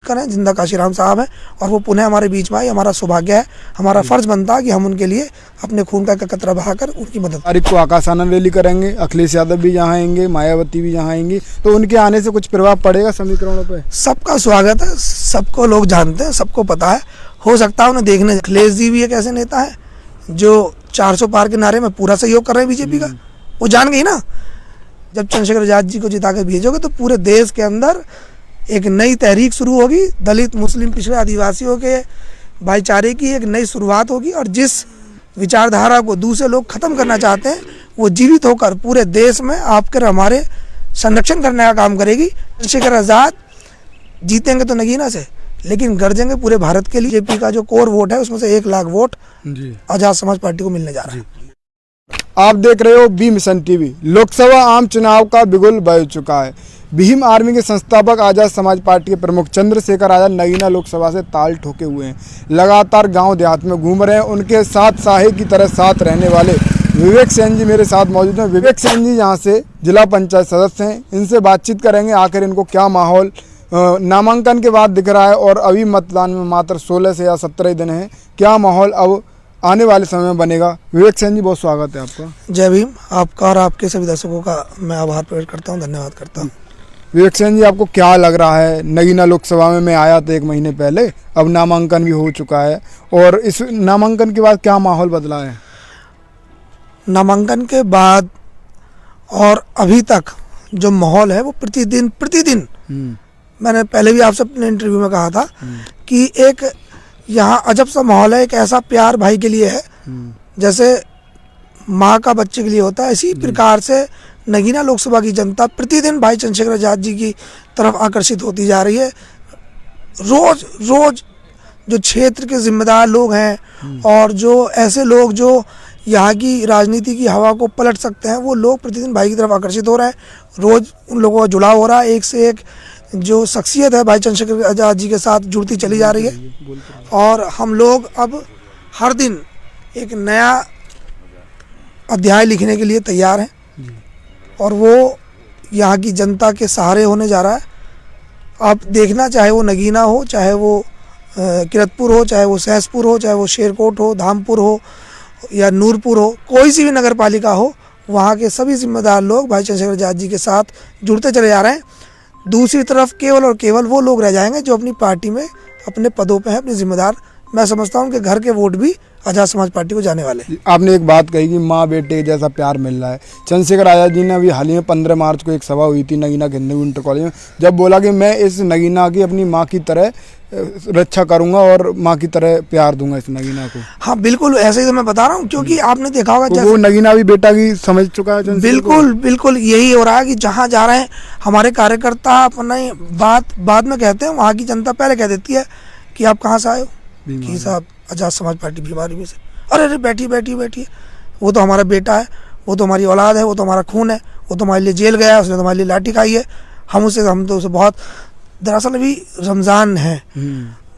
करें, जिंदा काशीराम साहब हैं और वो पुनः हमारे बीच में आए, हमारा सौभाग्य है, हमारा फर्ज बनता है कि हम उनके लिए अपने खून का कतरा बहाकर उनकी मदद। तारीख को आकाश आनंद रैली करेंगे, अखिलेश यादव भी यहाँ आएंगे, मायावती भी यहाँ आएंगी, तो उनके आने से कुछ प्रभाव पड़ेगा समीकरणों पे? सबका स्वागत है, सबको लोग जानते हैं, सबको पता है, हो सकता है उन्हें देखने। अखिलेश जी भी एक ऐसे नेता है जो 400 पार के नारे में पूरा सहयोग कर रहे हैं बीजेपी का, वो जान गई ना। जब चंद्रशेखर आजाद जी को जिता के भेजोगे तो पूरे देश के अंदर एक नई तहरीक शुरू होगी, दलित मुस्लिम पिछड़े आदिवासियों के भाईचारे की एक नई शुरुआत होगी, और जिस विचारधारा को दूसरे लोग खत्म करना चाहते हैं वो जीवित होकर पूरे देश में आपके हमारे संरक्षण करने का काम करेगी। चंद्रशेखर आजाद जीतेंगे तो नगीना से, लेकिन गरजेंगे पूरे भारत के लिए। बीजेपी का जो कोर वोट है उसमें से 1 लाख वोट आजाद समाज पार्टी को मिलने जा रहा है। आप देख रहे हो बी मिशन टीवी। लोकसभा आम चुनाव का बिगुल बज चुका है। भीम आर्मी के संस्थापक आजाद समाज पार्टी के प्रमुख चंद्रशेखर आजाद नगीना लोकसभा से ताल ठोके हुए हैं, लगातार गांव देहात में घूम रहे हैं। उनके साथ साहे की तरह साथ रहने वाले विवेक सेन जी मेरे साथ मौजूद हैं। विवेक सेन जी यहाँ से जिला पंचायत सदस्य हैं, इनसे बातचीत करेंगे आखिर इनको क्या माहौल नामांकन के बाद दिख रहा है और अभी मतदान में मात्र 16 से या 17 दिन है, क्या माहौल अब आने वाले समय में बनेगा। विवेक सेन जी बहुत स्वागत है आपका। जय भीम। आपका और आपके सभी दर्शकों का मैं आभार प्रकट करता हूँ, धन्यवाद करता हूँ। विवेक सेन जी, आपको क्या लग रहा है? नगीना लोकसभा में मैं आया था 1 महीने पहले, अब नामांकन भी हो चुका है, और इस नामांकन के बाद क्या माहौल बदला है? नामांकन के बाद और अभी तक जो माहौल है वो प्रतिदिन मैंने पहले भी आपसे अपने इंटरव्यू में कहा था कि एक यहाँ अजब सा माहौल है। एक ऐसा प्यार भाई के लिए है जैसे माँ का बच्चे के लिए होता है। इसी प्रकार से नगीना लोकसभा की जनता प्रतिदिन भाई चंद्रशेखर आजाद जी की तरफ आकर्षित होती जा रही है। रोज रोज जो क्षेत्र के जिम्मेदार लोग हैं और जो ऐसे लोग जो यहाँ की राजनीति की हवा को पलट सकते हैं, वो लोग प्रतिदिन भाई की तरफ आकर्षित हो रहे हैं। रोज उन लोगों का जुड़ाव हो रहा है, एक से एक जो शख्सियत है भाई चंद्रशेखर आजाद जी के साथ जुड़ती चली जा रही है। और हम लोग अब हर दिन एक नया अध्याय लिखने के लिए तैयार हैं, और वो यहाँ की जनता के सहारे होने जा रहा है। आप देखना, चाहे वो नगीना हो, चाहे वो किरतपुर हो, चाहे वो सहसपुर हो, चाहे वो शेरकोट हो, धामपुर हो या नूरपुर हो, कोई सी भी नगर पालिका हो, वहाँ के सभी जिम्मेदार लोग भाई चंद्रशेखर आजाद जी के साथ जुड़ते चले जा रहे हैं। दूसरी तरफ केवल और केवल वो लोग रह जाएंगे जो अपनी पार्टी में अपने पदों पे हैं, अपने जिम्मेदार। मैं समझता हूँ उनके घर के वोट भी आजाद समाज पार्टी को जाने वाले हैं। आपने एक बात कही कि माँ बेटे जैसा प्यार मिल रहा है। चंद्रशेखर आजाद जी ने अभी हाल ही में 15 मार्च को एक सभा हुई थी नगीना के हिंदू इंटर कॉलेज में, जब बोला कि मैं इस नगीना की अपनी माँ की तरह रक्षा करूंगा और माँ की तरह प्यार दूंगा इस नगीना को। हाँ बिल्कुल, ऐसे ही तो मैं बता रहा हूँ, क्योंकि आपने देखा होगा तो वो नगीना भी बेटा की समझ चुका है। बिल्कुल यही हो रहा है कि जहाँ जा रहे हैं हमारे कार्यकर्ता अपने बात बाद में कहते हैं, वहाँ की जनता पहले कह देती है कि आप कहाँ से आए हो, कि साहब आजाद समाज पार्टी बीमारी में से। अरे बैठिए, वो तो हमारा बेटा है, वो तो हमारी औलाद है, वो तो हमारा खून है, वो तो हमारे लिए जेल गया है, उसने तो हमारे लिए लाठी खाई है। हम तो उसे बहुत, दरअसल अभी रमज़ान है,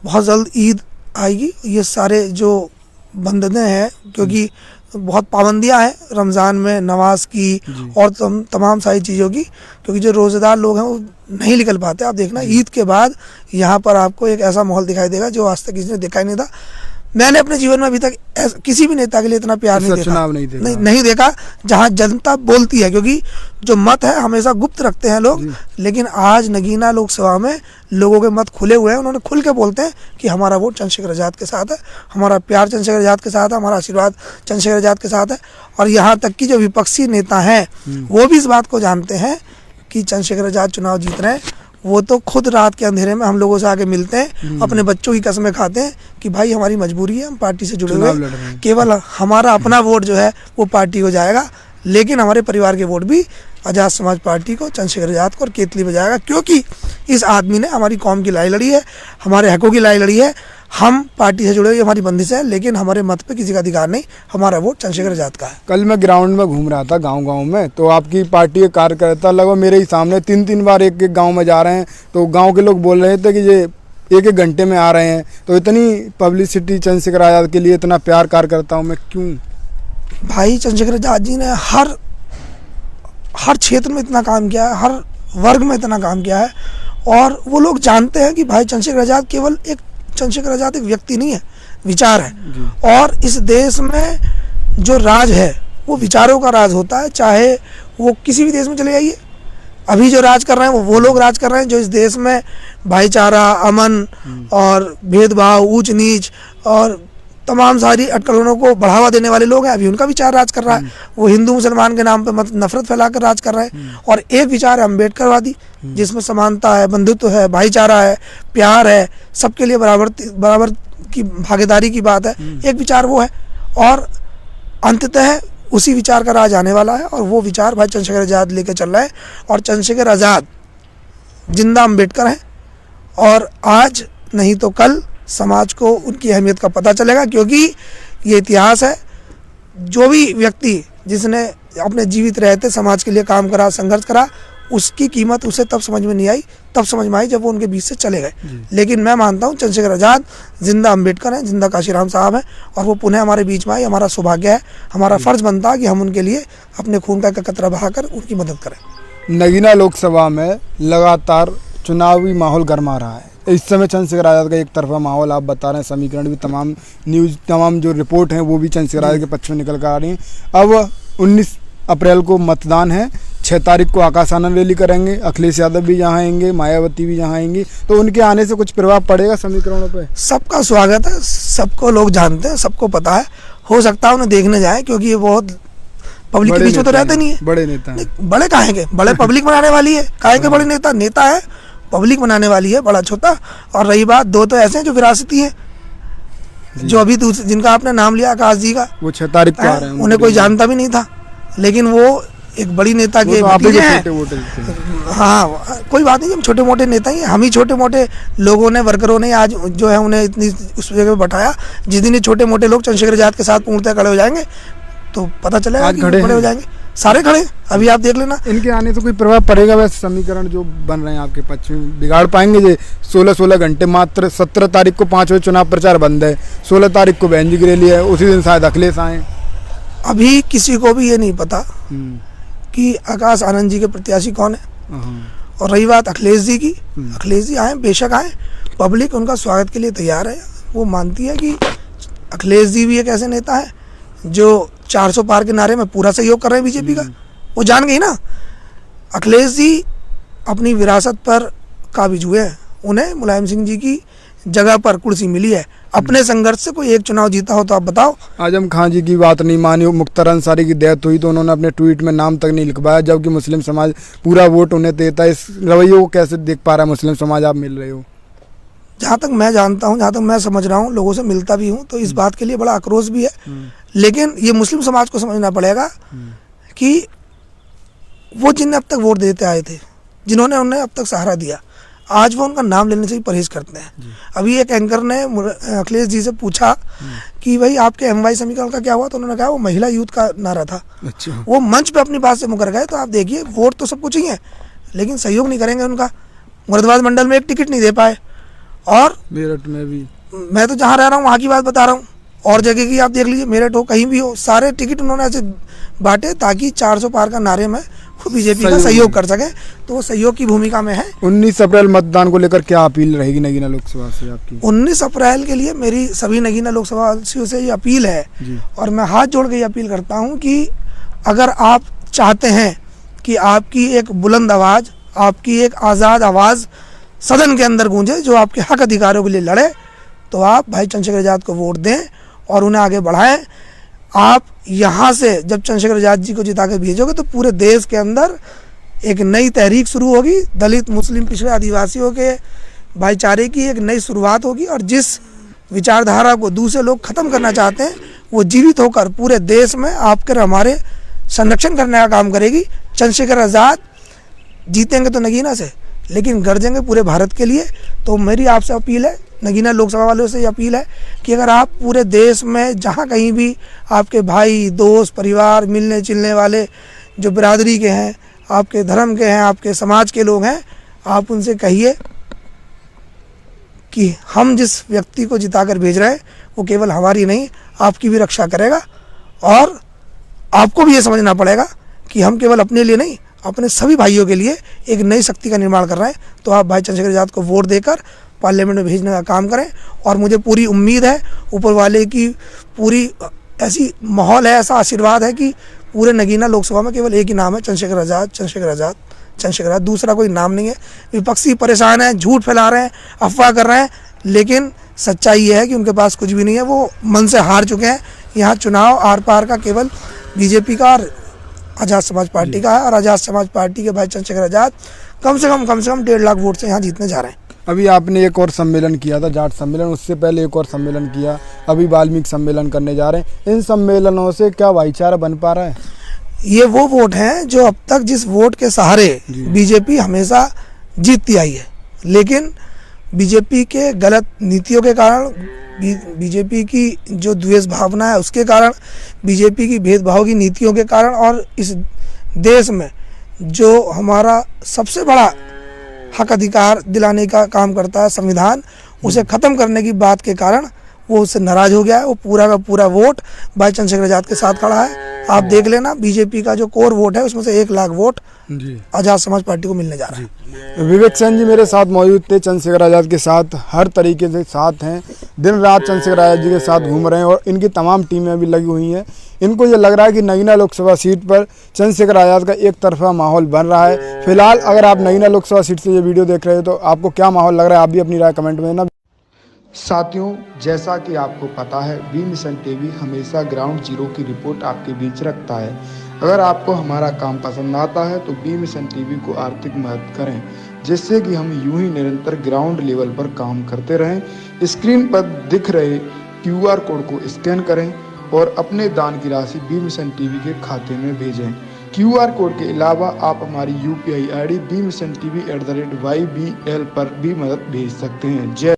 बहुत जल्द ईद आएगी। ये सारे जो बंधनें हैं, क्योंकि बहुत पाबंदियां हैं रमज़ान में नमाज की और तमाम सारी चीज़ों की, क्योंकि जो रोज़ेदार लोग हैं वो नहीं निकल पाते। आप देखना ईद के बाद यहाँ पर आपको एक ऐसा माहौल दिखाई देगा जो आज तक किसी ने देखा ही नहीं था। मैंने अपने जीवन में अभी तक किसी भी नेता के लिए इतना प्यार नहीं देखा जहां जनता बोलती है, क्योंकि जो मत है हमेशा गुप्त रखते हैं लोग। लेकिन आज नगीना लोकसभा में लोगों के मत खुले हुए हैं, उन्होंने खुल के बोलते हैं कि हमारा वोट चंद्रशेखर आजाद के साथ है, हमारा प्यार चंद्रशेखर आजाद के साथ है, हमारा आशीर्वाद चंद्रशेखर आजाद के साथ है। और यहाँ तक कि जो विपक्षी नेता हैं वो भी इस बात को जानते हैं कि चंद्रशेखर आजाद चुनाव जीत रहे हैं। वो तो खुद रात के अंधेरे में हम लोगों से आके मिलते हैं, अपने बच्चों की कसमें खाते हैं कि भाई हमारी मजबूरी है, हम पार्टी से जुड़े हुए, केवल हमारा अपना वोट जो है वो पार्टी को जाएगा, लेकिन हमारे परिवार के वोट भी आजाद समाज पार्टी को, चंद्रशेखर आजाद को और केतली में जाएगा। क्योंकि इस आदमी ने हमारी कौम की लड़ाई लड़ी है, हमारे हकों की लड़ाई लड़ी है। हम पार्टी से जुड़े हुए, हमारी बंदिश है, लेकिन हमारे मत पे किसी का अधिकार नहीं, हमारा वोट चंद्रशेखर आजाद का है। कल मैं ग्राउंड में घूम रहा था गांव में, तो आपकी पार्टी के कार्यकर्ता लगभग मेरे ही सामने 3 बार एक गांव में जा रहे हैं, तो गांव के लोग बोल रहे थे कि ये 1 घंटे में आ रहे हैं। तो इतनी पब्लिसिटी चंद्रशेखर आजाद के लिए, इतना प्यार कार्यकर्ताओं में क्यों? भाई चंद्रशेखर आजाद जी ने हर क्षेत्र में इतना काम किया है, हर वर्ग में इतना काम किया है, और वो लोग जानते हैं कि भाई चंद्रशेखर आज़ाद केवल एक चंद्रशेखर आज़ाद एक व्यक्ति नहीं है, विचार है। और इस देश में जो राज है वो विचारों का राज होता है, चाहे वो किसी भी देश में चले जाइए। अभी जो राज कर रहे हैं वो लोग राज कर रहे हैं जो इस देश में भाईचारा, अमन और भेदभाव, ऊंच नीच और तमाम सारी अटकलों को बढ़ावा देने वाले लोग हैं। अभी उनका विचार राज कर रहा है। वो हिंदू मुसलमान के नाम पे नफरत फैलाकर राज कर रहे हैं। और एक विचार है अम्बेडकरवादी, जिसमें समानता है, बंधुत्व है, भाईचारा है, प्यार है, सबके लिए बराबर की भागीदारी की बात है। एक विचार वो है और अंततः उसी विचार का राज आने वाला है। और वो विचार भाई चंद्रशेखर आज़ाद लेके चल रहा है। और चंद्रशेखर आज़ाद जिंदा अम्बेडकर हैं और आज नहीं तो कल समाज को उनकी अहमियत का पता चलेगा, क्योंकि ये इतिहास है। जो भी व्यक्ति जिसने अपने जीवित रहते समाज के लिए काम करा, संघर्ष करा, उसकी कीमत उसे तब समझ में नहीं आई, तब समझ में आई जब वो उनके बीच से चले गए। लेकिन मैं मानता हूँ चंद्रशेखर आज़ाद जिंदा अम्बेडकर हैं, जिंदा काशीराम साहब हैं और वो पुनः हमारे बीच में आए। हमारा सौभाग्य है, हमारा फर्ज बनता है कि हम उनके लिए अपने खून का एक कतरा बहाकर उनकी मदद करें। नगीना लोकसभा में लगातार चुनावी माहौल गर्मा रहा है। इस समय चंद्रशेखर आज़ाद का एक तरफा माहौल आप बता रहे हैं, समीकरण भी, तमाम न्यूज़, तमाम जो रिपोर्ट हैं वो भी चंद्रशेखर आज़ाद के पक्ष में निकल कर आ रही हैं। अब 19 अप्रैल को मतदान है, 6 तारीख को आकाश आनंद रैली करेंगे, अखिलेश यादव भी यहाँ आएंगे, मायावती भी यहाँ आएंगी, तो उनके आने से कुछ प्रभाव पड़ेगा समीकरणों पे? सबका स्वागत है, सबको लोग जानते हैं, सबको पता है। हो सकता है उन्हें देखने जाए, क्योंकि ये बहुत पब्लिक के बीच में तो रहते नहीं है। बड़े नेता हैं। बड़े काहे के, बड़े पब्लिक बनाने वाली है। काहे के बड़े नेता है, पब्लिक बनाने वाली है, बड़ा छोटा। और रही बात, 2 तो ऐसे हैं जो विरासती हैं, जो अभी जिनका आपने नाम लिया आकाश जी का, वो 6 तारीख को आ रहे हैं। उन्हें कोई जानता भी नहीं था, लेकिन वो एक बड़ी नेता के भतीजे हैं। हाँ, कोई बात नहीं, हम छोटे मोटे नेता ही हैं। हम ही छोटे मोटे लोगों ने, वर्करों ने आज जो है उन्हें इतनी उस जगह पे बैठाया। जिस दिन ये छोटे मोटे लोग चंद्रशेखर आज़ाद के साथ पूर्णतः खड़े हो जाएंगे तो पता चलेगा कि खड़े हो जाएंगे। सारे खड़े, अभी आप देख लेना। इनके आने से कोई प्रभाव पड़ेगा? वैसे समीकरण जो बन रहे हैं आपके पक्ष में, बिगाड़ पाएंगे? ये 16 घंटे, मात्र 17 तारीख को 5 बजे चुनाव प्रचार बंद है, 16 तारीख को बहन जी की रैली है, उसी दिन शायद अखिलेश आए। अभी किसी को भी ये नहीं पता कि आकाश आनंद जी के प्रत्याशी कौन है। और रही बात अखिलेश जी की, अखिलेश जी आए, बेशक आए, पब्लिक उनका स्वागत के लिए तैयार है। वो मानती है कि अखिलेश जी भी एक ऐसे नेता है जो 400 पार के नारे में पूरा सहयोग कर रहे हैं बीजेपी का। वो जान गई ना, अखिलेश जी अपनी विरासत पर काबिज हुए हैं। उन्हें मुलायम सिंह जी की जगह पर कुर्सी मिली है। अपने संघर्ष से कोई एक चुनाव जीता हो तो आप बताओ। आजम खान जी की बात नहीं मानी, मुख्तार अंसारी की डेथ हुई तो उन्होंने अपने ट्वीट में नाम तक नहीं लिखवाया, जबकि मुस्लिम समाज पूरा वोट उन्हें देता है। इस रवैये को कैसे देख पा रहा है मुस्लिम समाज, आप मिल रहे हो? जहाँ तक मैं जानता हूँ, जहाँ तक मैं समझ रहा हूँ, लोगों से मिलता भी हूँ, तो इस बात के लिए बड़ा आक्रोश भी है। लेकिन ये मुस्लिम समाज को समझना पड़ेगा कि वो जिन्हें अब तक वोट देते आए थे, जिन्होंने उन्हें अब तक सहारा दिया, आज वो उनका नाम लेने से ही परहेज करते हैं। अभी एक एंकर ने अखिलेश जी से पूछा कि भाई आपके MY समीकरण का क्या हुआ, तो उन्होंने कहा वो महिला यूथ का नारा था। अच्छा। वो मंच पे अपनी बात से मुकर गए। तो आप देखिए, वोट तो सबको चाहिए, लेकिन सहयोग नहीं करेंगे उनका। मुरादाबाद मंडल में एक टिकट नहीं दे पाए। और मेरठ में भी, मैं तो जहाँ रह रहा हूँ वहाँ की बात बता रहा हूँ, और जगह की आप देख लीजिए, मेरठ हो, कहीं भी हो, सारे टिकट उन्होंने ऐसे बांटे ताकि 400 पार का नारे में वो बीजेपी का सहयोग कर सके। तो वो सहयोग की भूमिका में है। 19 अप्रैल मतदान को लेकर क्या अपील रहेगी नगीना लोकसभा से आपकी? 19 अप्रैल के लिए मेरी सभी नगीना लोकसभा वासियों से ये अपील है, और मैं हाथ जोड़ के ये अपील करता हूँ कि अगर आप चाहते हैं कि आपकी एक बुलंद आवाज़, आपकी एक आज़ाद आवाज़ सदन के अंदर गूंजे, जो आपके हक अधिकारों के लिए लड़े, तो आप भाई चंद्रशेखर आज़ाद को वोट दें और उन्हें आगे बढ़ाएं। आप यहाँ से जब चंद्रशेखर आज़ाद जी को जिता कर भेजोगे तो पूरे देश के अंदर एक नई तहरीक शुरू होगी। दलित, मुस्लिम, पिछड़े, आदिवासियों के भाईचारे की एक नई शुरुआत होगी। और जिस विचारधारा को दूसरे लोग ख़त्म करना चाहते हैं, वो जीवित होकर पूरे देश में आपके हमारे संरक्षण करने का काम करेगी। चंद्रशेखर आज़ाद जीतेंगे तो नगीना से, लेकिन गरजेंगे पूरे भारत के लिए। तो मेरी आपसे अपील है, नगीना लोकसभा वालों से ये अपील है कि अगर आप पूरे देश में जहाँ कहीं भी आपके भाई, दोस्त, परिवार, मिलने जुलने वाले जो बिरादरी के हैं, आपके धर्म के हैं, आपके समाज के लोग हैं, आप उनसे कहिए कि हम जिस व्यक्ति को जिताकर भेज रहे हैं वो केवल हमारी नहीं, आपकी भी रक्षा करेगा। और आपको भी ये समझना पड़ेगा कि हम केवल अपने लिए नहीं, अपने सभी भाइयों के लिए एक नई शक्ति का निर्माण कर रहे हैं। तो आप भाई चंद्रशेखर आज़ाद को वोट देकर पार्लियामेंट में भेजने का काम करें। और मुझे पूरी उम्मीद है, ऊपर वाले की पूरी ऐसी माहौल है, ऐसा आशीर्वाद है कि पूरे नगीना लोकसभा में केवल एक ही नाम है, चंद्रशेखर आज़ाद, चंद्रशेखर आज़ाद, चंद्रशेखर आज़ाद, दूसरा कोई नाम नहीं है। विपक्षी परेशान है, झूठ फैला रहे हैं, अफवाह कर रहे हैं, लेकिन सच्चाई ये है कि उनके पास कुछ भी नहीं है। वो मन से हार चुके हैं। यहाँ चुनाव आर पार का केवल बीजेपी का और आज़ाद समाज पार्टी का है। और आज़ाद समाज पार्टी के भाई चंद्रशेखर आज़ाद कम से कम 1.5 लाख वोट से यहाँ जीतने जा रहे हैं। अभी आपने एक और सम्मेलन किया था, जाट सम्मेलन, उससे पहले एक और सम्मेलन किया, अभी वाल्मीकि सम्मेलन करने जा रहे हैं। इन सम्मेलनों से क्या भाईचारा बन पा रहा है? ये वो वोट हैं जो अब तक जिस वोट के सहारे बीजेपी हमेशा जीतती आई है, लेकिन बीजेपी के गलत नीतियों के कारण, बीजेपी की जो द्वेष भावना है उसके कारण, बीजेपी की भेदभाव की नीतियों के कारण, और इस देश में जो हमारा सबसे बड़ा हक अधिकार दिलाने का काम करता है संविधान, उसे ख़त्म करने की बात के कारण वो उससे नाराज़ हो गया है। वो पूरा का पूरा वोट भाई चंद्रशेखर आज़ाद के साथ खड़ा है। आप देख लेना, बीजेपी का जो कोर वोट है उसमें से 1 लाख वोट आज़ाद समाज पार्टी को मिलने जा रहा है। विवेक सेन जी मेरे साथ मौजूद थे, चंद्रशेखर आज़ाद के साथ हर तरीके से साथ हैं, दिन रात चंद्रशेखर आज़ाद जी के साथ घूम रहे हैं और इनकी तमाम टीमें भी लगी हुई हैं। इनको ये लग रहा है कि नगीना लोकसभा सीट पर चंद्रशेखर आज़ाद का एक तरफा माहौल बन रहा है। फिलहाल अगर आप नगीना लोकसभा सीट से ये वीडियो देख रहे हो तो आपको क्या माहौल लग रहा है, आप भी अपनी राय कमेंट में देना। साथियों, जैसा कि आपको पता है, बी मिशन टीवी हमेशा ग्राउंड जीरो की रिपोर्ट आपके बीच रखता है। अगर आपको हमारा काम पसंद आता है तो बी मिशन टीवी को आर्थिक मदद करें, जिससे कि हम यूं ही निरंतर ग्राउंड लेवल पर काम करते रहें। स्क्रीन पर दिख रहे QR कोड को स्कैन करें और अपने दान की राशि बी मिशन टीवी के खाते में भेजें। QR कोड के अलावा आप हमारी UPI ID BMissionTV@YBL पर भी मदद भेज सकते हैं। जय